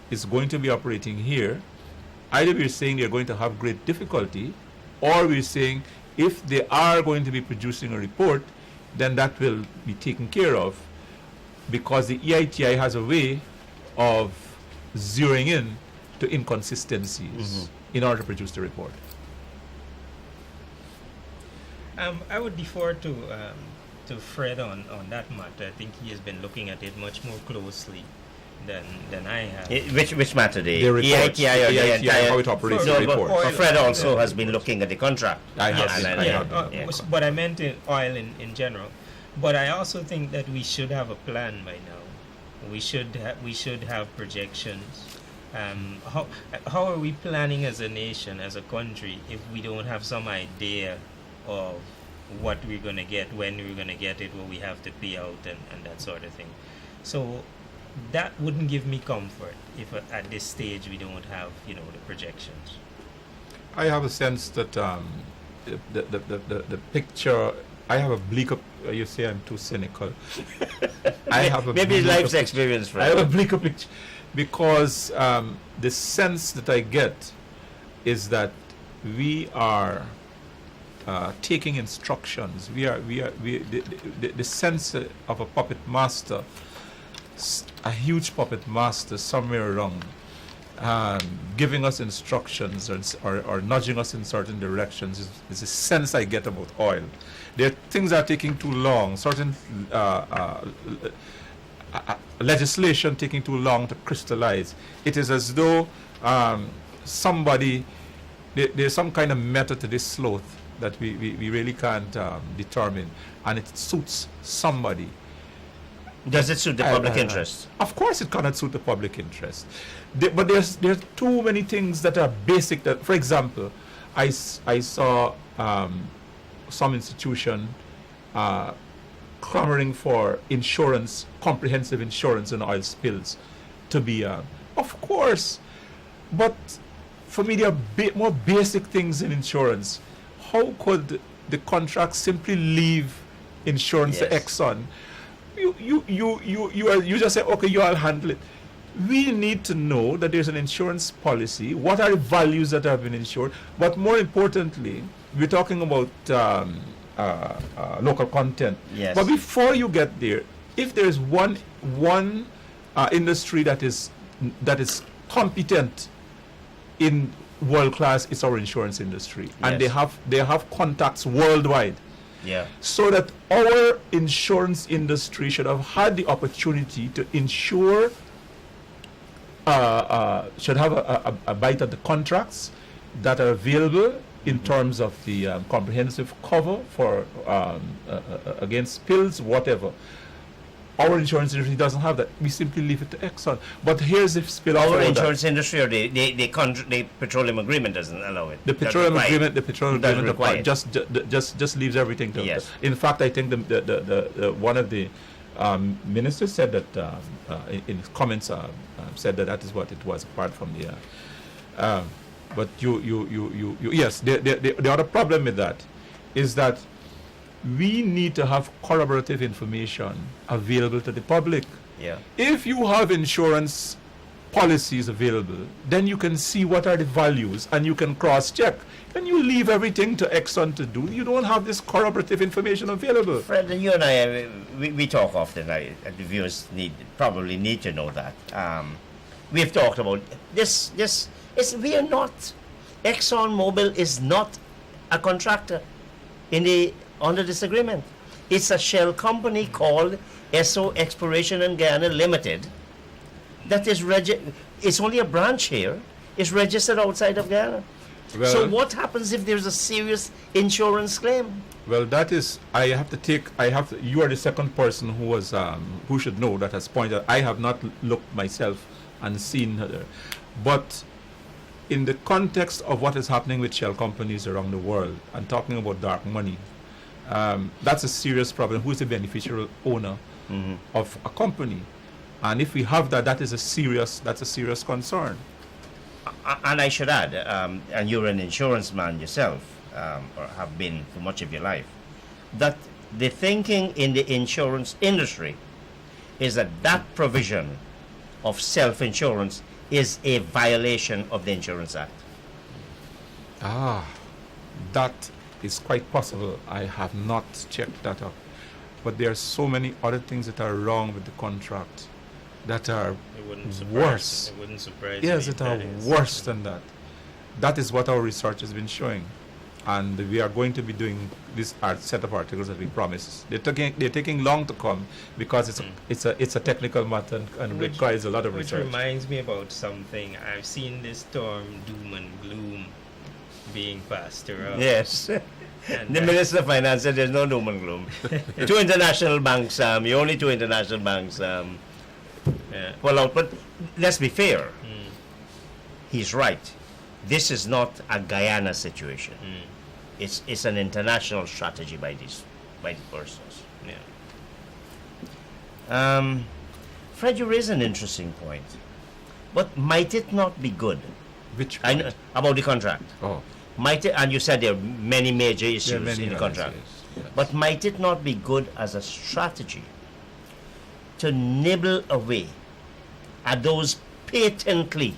is going to be operating here, either we're saying they're going to have great difficulty, or we're saying if they are going to be producing a report, then that will be taken care of, because the EITI has a way of zeroing in to inconsistencies in order to produce the report.
I would defer to Fred on that matter. I think he has been looking at it much more closely than I have.
Which matter? The
reports,
EITI or the entire...
how it operates,
No,
the
but
report.
oil-
But Fred also has been looking at the contract.
I have
Yes,
been, I have been.
yeah.
but I meant in oil in general. But I also think that we should have a plan by now. We should have projections. How are we planning as a nation, as a country, if we don't have some idea of what we're going to get, when we're going to get it, what we have to pay out, and that sort of thing? So that wouldn't give me comfort if at this stage we don't have, the projections.
I have a sense that the picture, I have a bleaker, you say I'm too cynical. I have a
Maybe
bleaker
life's
picture.
experience, Fred.
I have a bleaker picture, because the sense that I get is that we are taking instructions. The sense of a puppet master, a huge puppet master somewhere around, giving us instructions or nudging us in certain directions is a sense I get about oil. Things are taking too long. Certain legislation taking too long to crystallize. It is as though there's some kind of method to this sloth that we really can't determine, and it suits somebody.
Does it suit the public interest?
Of course it cannot suit the public interest. But there's too many things that are basic. That, for example, I saw some institution clamoring for insurance, comprehensive insurance on oil spills to be, of course. But for me, there are more basic things in insurance. How could the contract simply leave insurance to
Yes.
Exxon? You just say, okay, you all handle it. We need to know that there's an insurance policy. What are the values that have been insured? But more importantly, we're talking about local content.
Yes.
But before you get there, if there's one industry that is competent in world class, it's our insurance industry, and
Yes.
they have contacts worldwide.
Yeah.
So that our insurance industry should have had the opportunity to insure, should have a bite at the contracts that are available in terms of the comprehensive cover for against spills, whatever. Our insurance industry doesn't have that. We simply leave it to Exxon. But here's the spill.
Our insurance industry or the petroleum agreement doesn't allow it.
The petroleum agreement,
require
just leaves everything to.
Yes.
In fact, I think the one of the ministers said that in his comments said that is what it was, apart from the. But yes, the other problem with that is that we need to have corroborative information available to the public.
Yeah.
If you have insurance policies available, then you can see what are the values and you can cross-check. Then you leave everything to Exxon to do. You don't have this corroborative information available.
Fred, you and I, we talk often. The viewers probably need to know that. We've talked about this. We are not. ExxonMobil is not a contractor under this agreement. It's a shell company called SO Exploration and Guyana Limited. That is it's only a branch here. It's registered outside of Guyana.
Well,
so what happens if there's a serious insurance claim?
Well, that is, you are the second person who should know that has pointed. I have not looked myself and seen her. But in the context of what is happening with shell companies around the world and talking about dark money, that's a serious problem. Who is the beneficial owner of a company? And if we have that, that's a serious concern.
And I should add, and you're an insurance man yourself, or have been for much of your life, that the thinking in the insurance industry is that provision of self-insurance is a violation of the Insurance Act.
That is quite possible. I have not checked that up. But there are so many other things that are wrong with the contract that are worse.
It wouldn't surprise
yes,
me.
That are worse than that. That is what our research has been showing. And we are going to be doing this set of articles that we promised. They're taking long to come because it's a technical matter and requires a lot of research.
Which reminds me about something. I've seen this term doom and gloom being passed around.
Yes.
And
the Minister of Finance said there's no doom and gloom. Two international banks, only two international banks pull out. But let's be fair. He's right. This is not a Guyana situation. It's an international strategy by the persons.
Yeah.
Fred, you raise an interesting point. But might it not be good?
Which
I know, about the contract.
Oh.
Might it, and you said there are many major issues
many
in the contract.
yes.
But might it not be good as a strategy to nibble away at those patently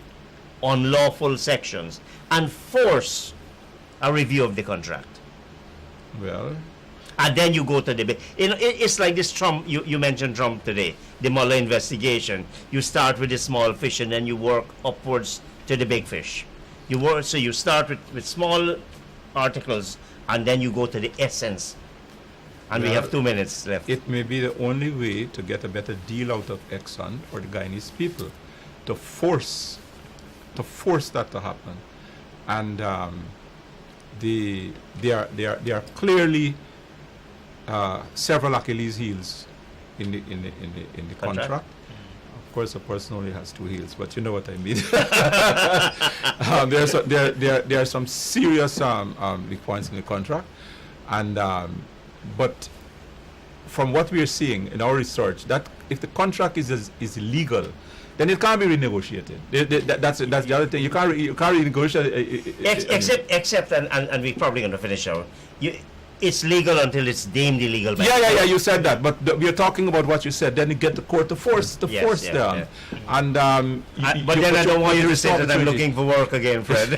unlawful sections and force a review of the contract?
Well,
and then you go to the it's like this Trump, you mentioned Trump today, the Mueller investigation. You start with the small fish and then you work upwards to the big fish. You start with small articles and then you go to the essence. And we have 2 minutes left.
It may be the only way to get a better deal out of Exxon or the Guyanese people, to force that to happen. And there are clearly several Achilles heels in the contract. Of course, a person only has 2 heels, but you know what I mean. There are some serious weak points in the contract, and but from what we are seeing in our research, that if the contract is illegal, then it can't be renegotiated. That's the other thing. You can't renegotiate.
Except, and we're probably going to finish our. It's legal until it's deemed illegal. By
Yeah. You said that, but we are talking about what you said. Then you get the court to force them, and
but then I don't want you to say that I'm looking for work again, Fred.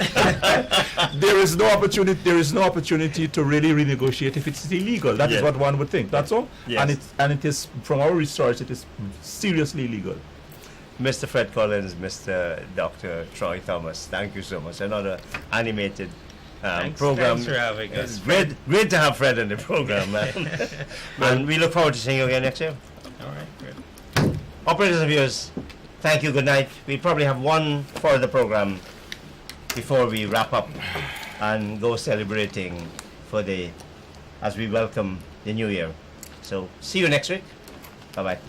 There is no opportunity. There is no opportunity to really renegotiate if it's illegal. That is what one would think. That's all.
Yes.
And it is, from our research, it is seriously illegal.
Mr. Fred Collins, Mr. Dr. Troy Thomas, thank you so much. Another animated program.
Thanks for having us.
It's great to have Fred in the program, man. And we look forward to seeing you again next year.
All right, good.
Operators and viewers, thank you, good night. We probably have one further program before we wrap up and go celebrating for as we welcome the new year. So see you next week. Bye bye.